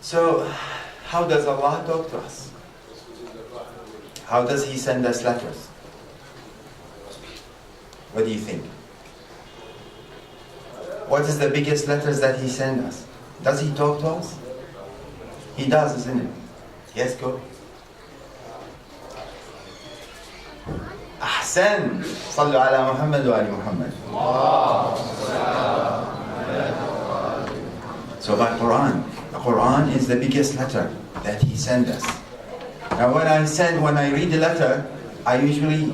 So, how does Allah talk to us? How does He send us letters? What do you think? What is the biggest letters that He sends us? Does He talk to us? He does, isn't it? Yes, go. أحسن صلوا على محمد وآل محمد. So by Quran, the Quran is the biggest letter that He sent us. Now when I read the letter, I usually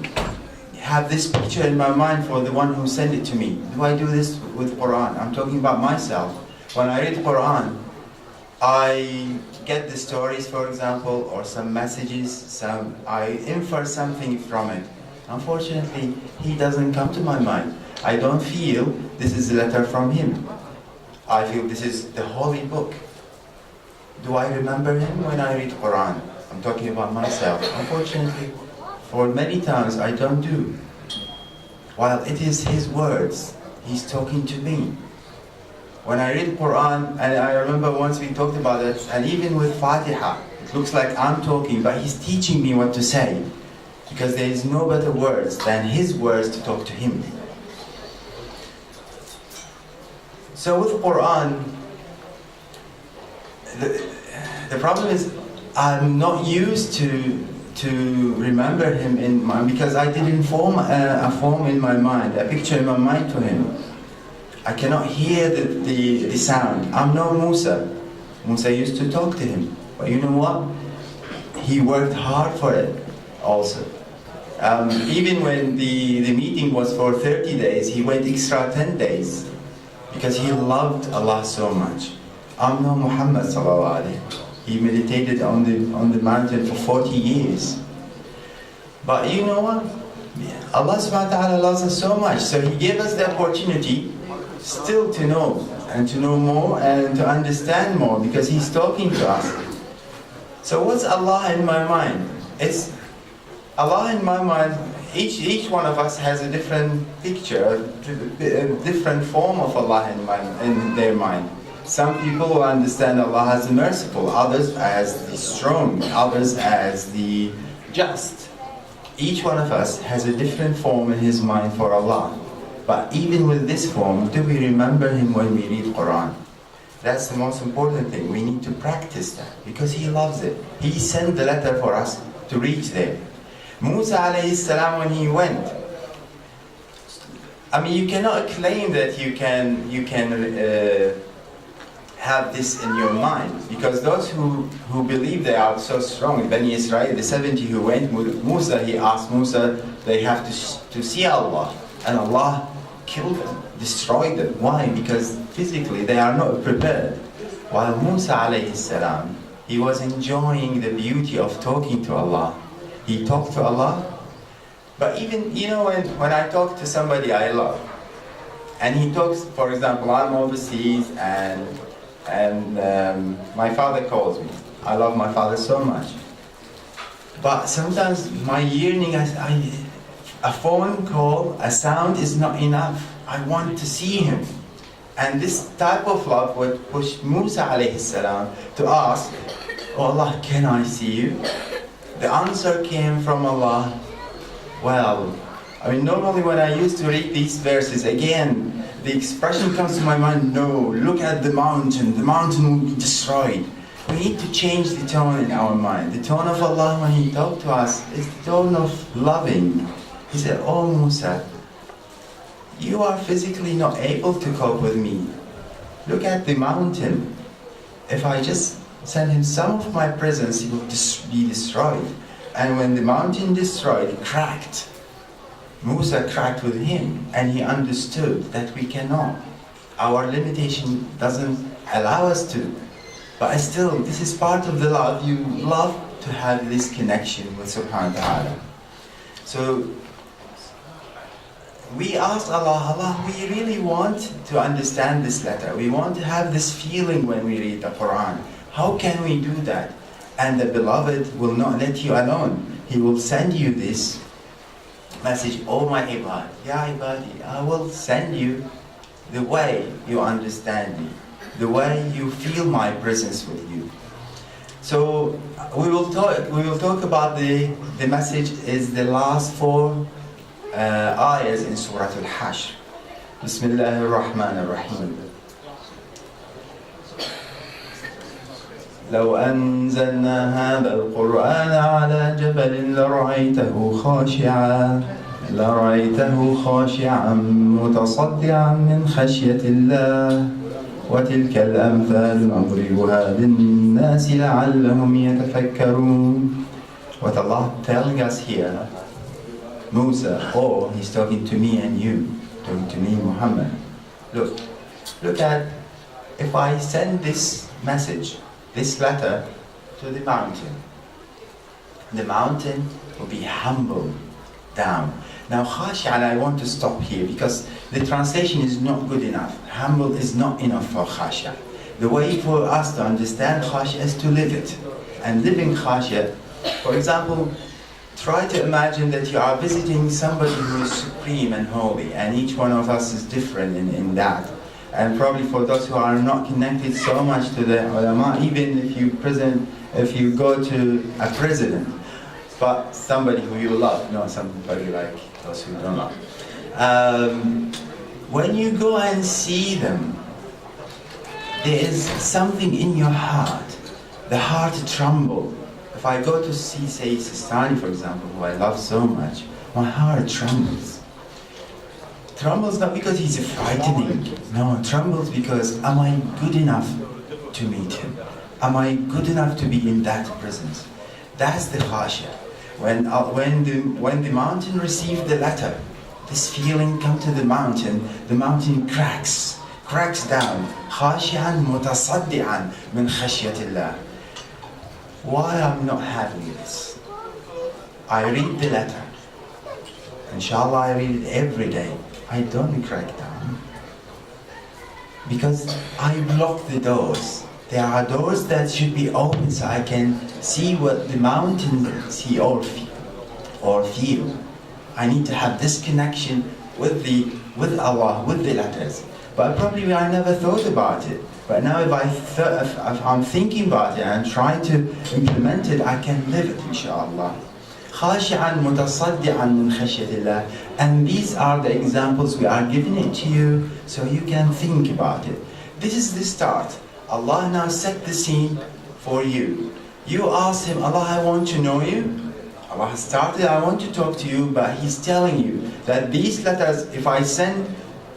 have this picture in my mind for the one who sent it to me. Do I do this with Quran? I'm talking about myself. When I read Quran, I get the stories, for example, or some messages, I infer something from it. Unfortunately, he doesn't come to my mind. I don't feel this is a letter from him. I feel this is the holy book. Do I remember him when I read Quran? I'm talking about myself. Unfortunately, for many times I don't do. While it is his words, he's talking to me. When I read Quran, and I remember once we talked about it, and even with Fatiha, it looks like I'm talking, but he's teaching me what to say. Because there is no better words than his words to talk to him. So with Quran, the problem is I'm not used to remember him in mind, because I didn't form a form in my mind, a picture in my mind to him. I cannot hear the sound. I'm no Musa. Musa used to talk to him. But you know what? He worked hard for it also. Even when the meeting was for 30 days, he went extra 10 days because he loved Allah so much. I'm no Muhammad sallallahu alaihi. He meditated on the mountain for 40 years. But you know what? Allah subhanahu wa ta'ala loves us so much, so He gave us the opportunity still to know, and to know more, and to understand more, because He's talking to us. So what's Allah in my mind? It's Allah in my mind, each one of us has a different picture, a different form of Allah in their mind. Some people will understand Allah as the merciful, others as the strong, others as the just. Each one of us has a different form in his mind for Allah. But even with this form, do we remember Him when we read Quran? That's the most important thing. We need to practice that, because He loves it. He sent the letter for us to reach there. Musa alayhi salam, when he went, I mean, you cannot claim that you can have this in your mind, because those who believe they are so strong, Bani Israel, the 70 who went, Musa, he asked Musa, they have to see Allah, and Allah killed them, destroyed them. Why? Because physically they are not prepared. While Musa alayhi salam, he was enjoying the beauty of talking to Allah. He talked to Allah. But even, you know, when I talk to somebody I love, and he talks, for example, I'm overseas, and my father calls me. I love my father so much. But sometimes my yearning, a phone call, a sound is not enough. I want to see him. And this type of love would push Musa alayhi salam to ask, oh Allah, can I see you? The answer came from Allah. Well, I mean, normally when I used to read these verses, again, the expression comes to my mind, no, look at the mountain will be destroyed. We need to change the tone in our mind. The tone of Allah when He talked to us is the tone of loving. He said, oh Musa, you are physically not able to cope with me. Look at the mountain. If I just send him some of my presence, he will be destroyed. And when the mountain destroyed, cracked, Musa cracked with him, and he understood that we cannot. Our limitation doesn't allow us to. But still, this is part of the love. You love to have this connection with Subhanahu wa Ta'ala. So, we asked Allah, we really want to understand this letter. We want to have this feeling when we read the Quran. How can we do that? And the Beloved will not let you alone. He will send you this message, oh my ibad, ya ibadi, I will send you the way you understand me. the way you feel my presence with you. So we will talk about the message is the last four ayahs in Surah Al-Hashr. Bismillah ar-Rahman ar-Rahim. لو أنزلنا هذا القرآن على جبل لرأيته خاشعا متصدعا من خشية الله وتلك الأمثال نضربها للناس لعلهم يتفكرون. What Allah telling us here, Musa, he's talking to me and you, talking to me, Muhammad. Look at, if I send this message, this letter to the mountain will be humble down. Now khashi'an, I want to stop here because the translation is not good enough. Humble is not enough for khashi'an. The way for us to understand khashi'an is to live it. And living khashi'an, for example, try to imagine that you are visiting somebody who is supreme and holy, and each one of us is different in that. And probably for those who are not connected so much to the ulama, even if you go to a president, but somebody who you love, not somebody like those who don't love. When you go and see them, there is something in your heart. The heart trembles. If I go to see, say, Sistani, for example, who I love so much, my heart trembles. Trembles not because he's frightening. No, trembles because am I good enough to meet him? Am I good enough to be in that presence? That's the khashya. When the mountain received the letter, this feeling comes to the mountain cracks down. Khashi'an mutasaddi'an min khashyatillah. Why I'm not having this? I read the letter. Inshallah, I read it every day. I don't crack down because I block the doors. There are doors that should be open so I can see what the mountain see or feel. I need to have this connection with Allah, with the letters. But probably I never thought about it. But now if I'm thinking about it and trying to implement it, I can live it, inshallah. خاشعا متصدعا من خشية الله. And these are the examples we are giving it to you so you can think about it. This is the start. Allah now set the scene for you. You ask Him, Allah, I want to know you. Allah has started, I want to talk to you, but He's telling you that these letters, if I send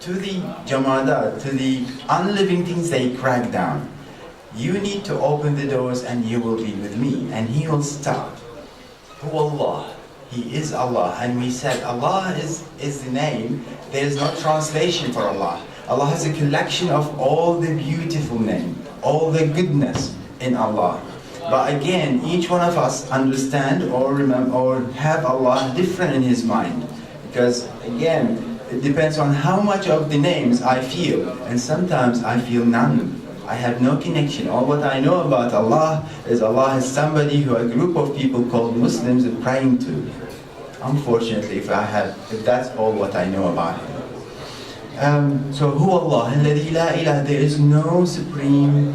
to the jamadat, to the unliving things, they crack down. You need to open the doors and you will be with me. And He will start. Who Allah? He is Allah. And we said Allah is the name. There is no translation for Allah. Allah has a collection of all the beautiful names, all the goodness in Allah. But again, each one of us understand or remember or have Allah different in his mind. Because again, it depends on how much of the names I feel. And sometimes I feel none. I have no connection. All what I know about Allah is Allah is somebody who a group of people called Muslims are praying to. Unfortunately, if that's all what I know about Him. So who Allah? الذي لا إله. There is no supreme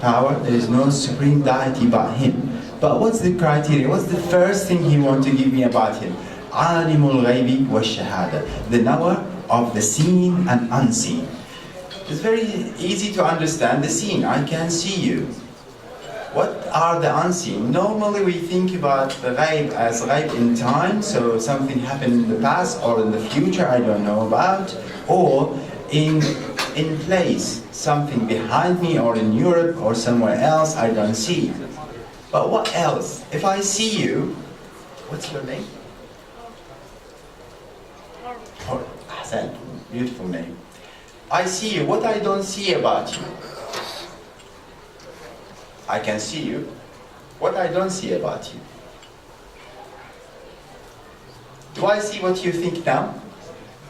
power, there is no supreme deity but Him. But what's the criteria? What's the first thing He wants to give me about Him? عالم الغيب والشهادة. The knower of the seen and unseen. It's very easy to understand the seen. I can see you. What are the unseen? Normally we think about the ghaib as ghaib in time, so something happened in the past or in the future I don't know about, or in place, something behind me or in Europe or somewhere else I don't see. But what else? If I see you, what's your name? Ahsan, beautiful name. I see you. What I don't see about you? I can see you. What I don't see about you? Do I see what you think now?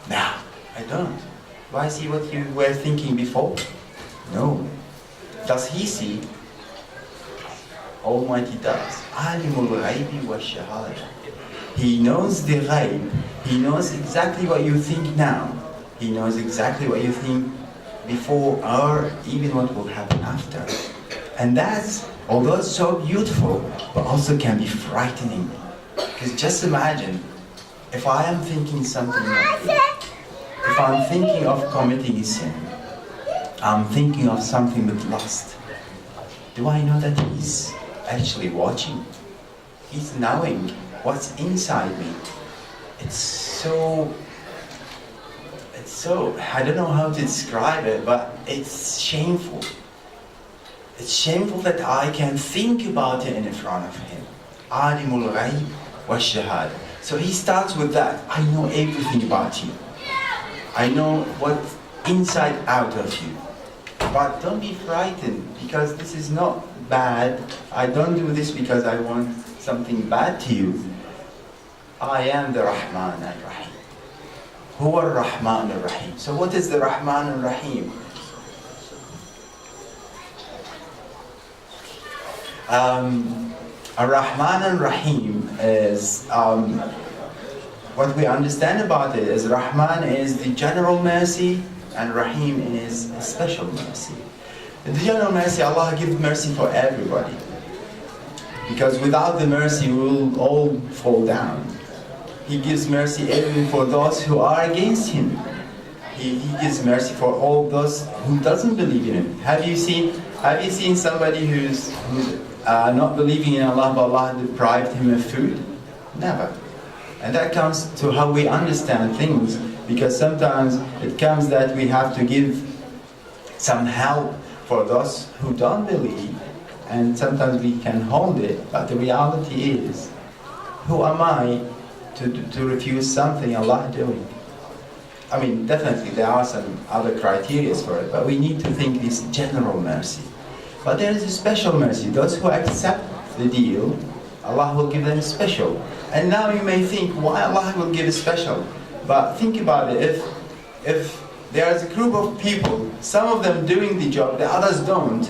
No, I don't. Do I see what you were thinking before? No. Does He see? Almighty does. Alimul ghaybi wa shahada. He knows the ghaib. He knows exactly what you think now. He knows exactly what you think before or even what will happen after. And that's, although it's so beautiful, but also can be frightening. Because just imagine, if I am thinking something like this, if I'm thinking of committing a sin, I'm thinking of something with lust, do I know that He's actually watching? He's knowing what's inside me. It's so, I don't know how to describe it, but it's shameful. It's shameful that I can think about it in front of Him. Alimul Ghaib wa Shahada. So He starts with that. I know everything about you. I know what's inside out of you. But don't be frightened, because this is not bad. I don't do this because I want something bad to you. I am the Rahman al-Rahim. Huwa ar-Rahman al-Rahim. So what is the Rahman al-Rahim? Ar-Rahman al-Rahim is, what we understand about it is, Rahman is the general mercy and Rahim is a special mercy. The general mercy, Allah gives mercy for everybody. Because without the mercy, we will all fall down. He gives mercy even for those who are against Him. He gives mercy for all those who doesn't believe in Him. Have you seen somebody who's not believing in Allah, but Allah deprived him of food? Never. And that comes to how we understand things, because sometimes it comes that we have to give some help for those who don't believe, and sometimes we can hold it, but the reality is, who am I to refuse something Allah doing? I mean, definitely there are some other criteria for it, but we need to think this general mercy. But there is a special mercy. Those who accept the deal, Allah will give them special. And now you may think, why Allah will give a special? But think about it, if there is a group of people, some of them doing the job, the others don't,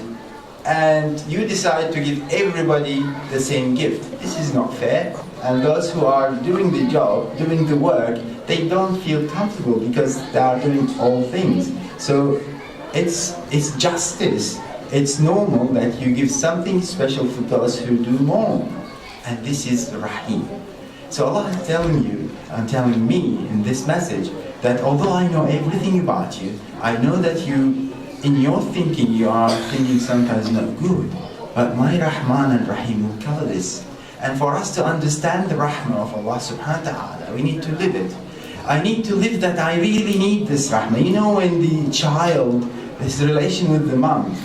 and you decide to give everybody the same gift, this is not fair. And those who are doing the job, doing the work, they don't feel comfortable because they are doing all things. So it's justice. It's normal that you give something special for those who do more. And this is Rahim. So Allah is telling you and telling me in this message that although I know everything about you, I know that you, in your thinking, you are thinking sometimes not good. But my Rahman and Rahim will cover this. And for us to understand the Rahmah of Allah subhanahu wa ta'ala, we need to live it. I need to live that I really need this Rahmah. You know, when the child, his relation with the mom,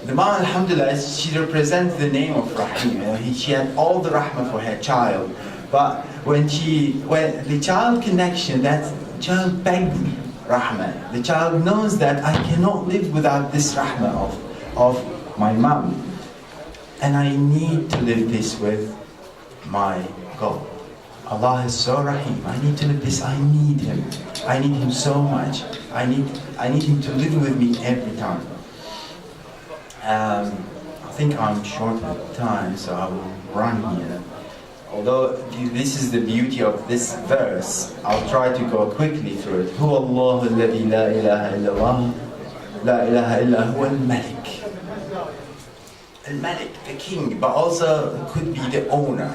alhamdulillah, she represents the name of Rahim. She had all the Rahmah for her child. But when the child connection, that child begged Rahmah. The child knows that I cannot live without this Rahmah of my mom. And I need to live this with my God. Allah is so Rahim. I need to live this. I need Him. I need Him so much. I need Him to live with me every time. I think I'm short of time, so I will run here. Although this is the beauty of this verse, I'll try to go quickly through it. Huwa Allahu alladhi la ilaha illallah, la ilaha illa huwa al-Malik. Al-Malik, the king, but also could be the owner.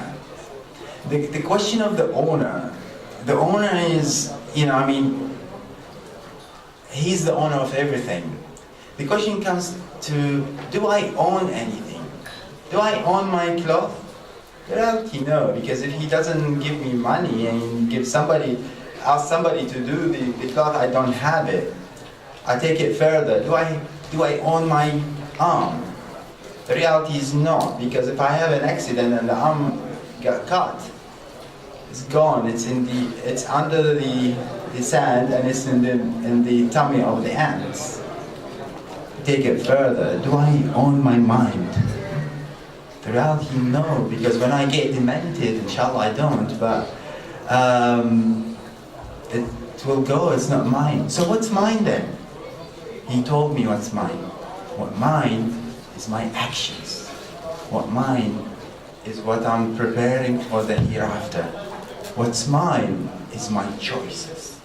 The question of the owner is, He's the owner of everything. The question comes to, do I own anything? Do I own my cloth? Well, no, because if He doesn't give me money and ask somebody to do the cloth, I don't have it. I take it further. Do I own my arm? The reality is not, because if I have an accident and the arm got cut, it's gone. It's under the sand and it's in the tummy of the ants. Take it further. Do I own my mind? The reality, no, because when I get demented, inshallah I don't, but it will go. It's not mine. So what's mine then? He told me what's mine. What mine is my actions. What mine is what I'm preparing for the hereafter. What's mine is my choices.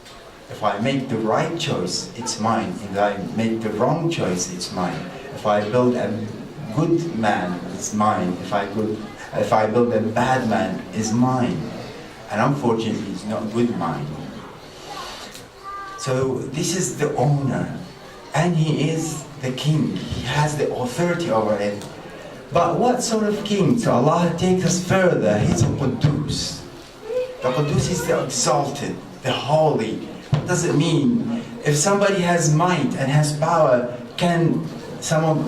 If I make the right choice, it's mine. If I make the wrong choice, it's mine. If I build a good man, it's mine. If I build a bad man, it's mine. And unfortunately, it's not good mine. So this is the owner, and he is the king. He has the authority over it. But what sort of king? So Allah takes us further. He's a Quddus. The Quddus is the exalted, the holy. What does it mean? If somebody has might and has power,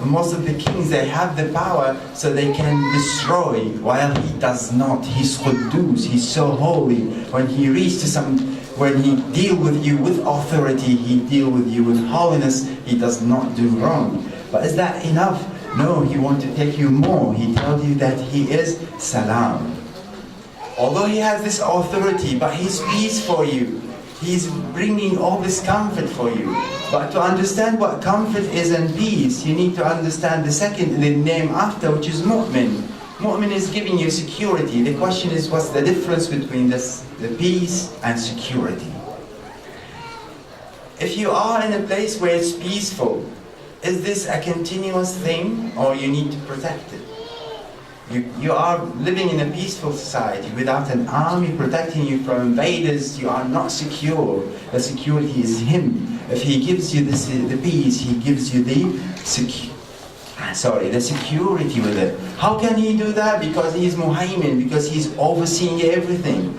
most of the kings, they have the power so they can destroy, while he does not. He's Quddus, he's so holy. When he deals with you with authority, he deals with you with holiness, he does not do wrong. But is that enough? No, he wants to take you more. He tells you that he is Salam. Although he has this authority, but he's peace for you. He's bringing all this comfort for you. But to understand what comfort is and peace, you need to understand the name after, which is Mu'min. Mu'min is giving you security. The question is, what's the difference between the peace and security? If you are in a place where it's peaceful, is this a continuous thing, or you need to protect it? You are living in a peaceful society without an army protecting you from invaders. You are not secure. The security is him. If he gives you the peace, he gives you the security with it. How can he do that? Because he is Muhaymin, because he's overseeing everything.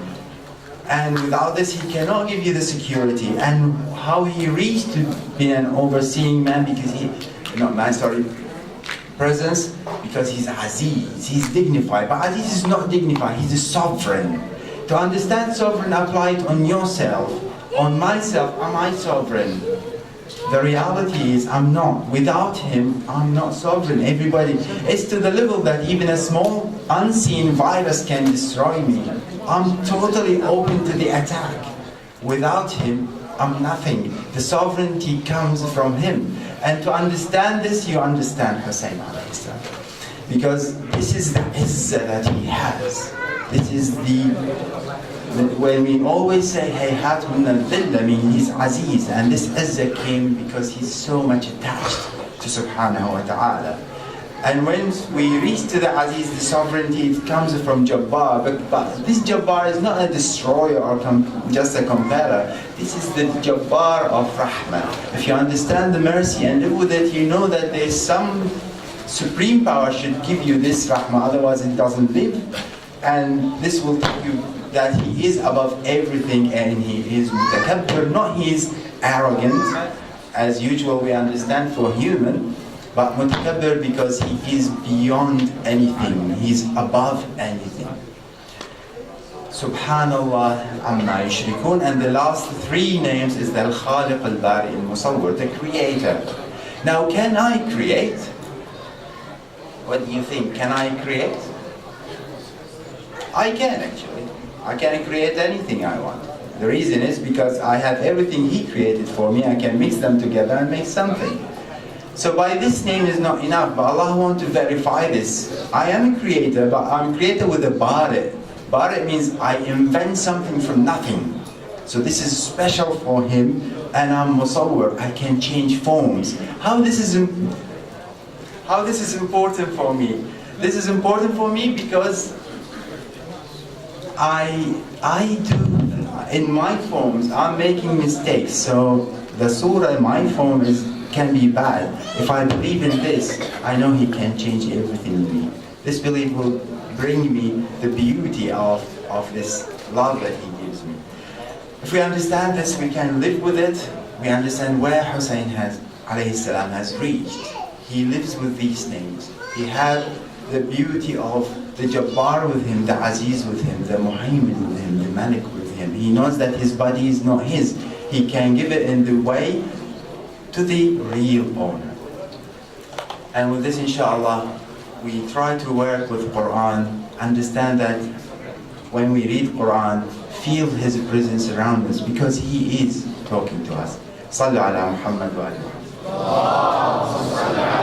And without this, he cannot give you the security. And how he reached to be an overseeing man, presence, because he's Aziz, he's dignified. But Aziz is not dignified, he's a sovereign. To understand sovereign, apply it on yourself. On myself, am I sovereign? The reality is, I'm not. Without him, I'm not sovereign. Everybody, it's to the level that even a small unseen virus can destroy me. I'm totally open to the attack. Without him, I'm nothing. The sovereignty comes from him. And to understand this, you understand Hussein alayhi salam. Because this is the izzah that he has. This is when we always say, Hayhat min al-dhill, mean he's Aziz. And this izzah came because he's so much attached to subhanahu wa ta'ala. And when we reach to the Aziz, the sovereignty, it comes from Jabbar. But this Jabbar is not a destroyer or just a comparer. This is the Jabbar of Rahmah. If you understand the mercy and live with it, you know that there's some supreme power should give you this Rahmah, otherwise it doesn't live. And this will tell you that he is above everything, and he is mutakabbir, not he is arrogant, as usual we understand for human. But mutakabbir because he is beyond anything, he's above anything. Subhanallah amma yushrikun. And the last three names is the Al-Khaliq Al-Bari Al-Musawwir, the creator. Now, can I create? What do you think? Can I create? I can actually. I can create anything I want. The reason is because I have everything he created for me. I can mix them together and make something. So by this name is not enough, but Allah wants to verify this. I am a creator, but I'm a creator with a bari. Bari means I invent something from nothing. So this is special for him, and I'm musawwir. I can change forms. How this is important for me? This is important for me because I do, in my forms, I'm making mistakes. So the surah in my form can be bad. If I believe in this, I know he can change everything in me. This belief will bring me the beauty of this love that he gives me. If we understand this, we can live with it. We understand where Hussein alayhi salam has reached. He lives with these names. He had the beauty of the Jabbar with him, the Aziz with him, the Muhaymin with him, the Malik with him. He knows that his body is not his. He can give it in the way to the real owner. And with this, inshallah, we try to work with Quran, understand that when we read Quran, feel his presence around us, because he is talking to us. Sallu ala Muhammad wa ala Muhammad.